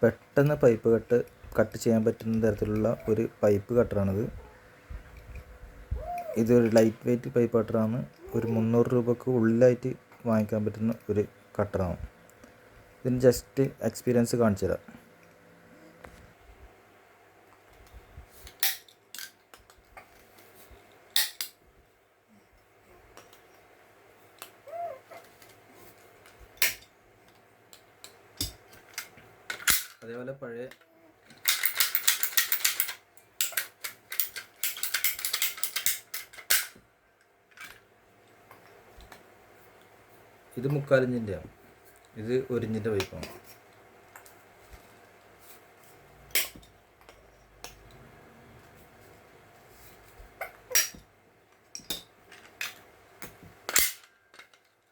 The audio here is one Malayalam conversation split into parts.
പെട്ടെന്ന് പൈപ്പ് കട്ട് ചെയ്യാൻ പറ്റുന്ന തരത്തിലുള്ള ഒരു പൈപ്പ് കട്ടറാണിത്. ഇതൊരു ലൈറ്റ് വെയ്റ്റ് പൈപ്പ് കട്ടറാണ്. ഒരു 300 രൂപക്ക് ഉള്ളിലായിട്ട് വാങ്ങിക്കാൻ പറ്റുന്ന ഒരു കട്ടറാണ്. ഇതിന് ജസ്റ്റ് എക്സ്പീരിയൻസ് കാണിച്ചു തരാം. അതേപോലെ പഴയ ഇത് 3/4 ഇഞ്ചിൻ്റെയാണ്, ഇത് 1 ഇഞ്ചിൻ്റെ പൈപ്പാണ്.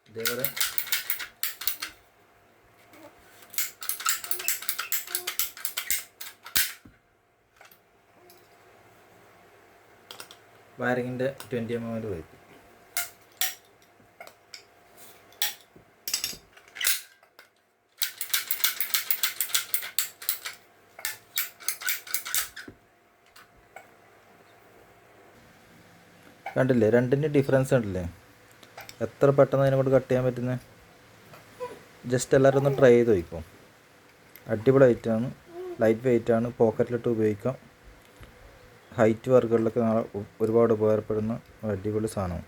ഇതേപോലെ വയറിങ്ങിൻ്റെ 20 mm പൈപ്പ്. കണ്ടില്ലേ, രണ്ടിൻ്റെ ഡിഫറൻസ് കണ്ടില്ലേ? എത്ര പെട്ടെന്ന് അതിനെക്കൊണ്ട് കട്ട് ചെയ്യാൻ പറ്റുന്നത്. ജസ്റ്റ് എല്ലാവരും ഒന്ന് ട്രൈ ചെയ്ത് നോക്കും. അടിപൊളി ഐറ്റമാണ്, ലൈറ്റ് വെയ്റ്റ് ആണ്, പോക്കറ്റിലിട്ട് ഉപയോഗിക്കാം. ഹൈറ്റ് വർക്കുകളിലൊക്കെ ഒരുപാട് ഉപകാരപ്പെടുന്ന അടിപൊളി സാധനമാണ്.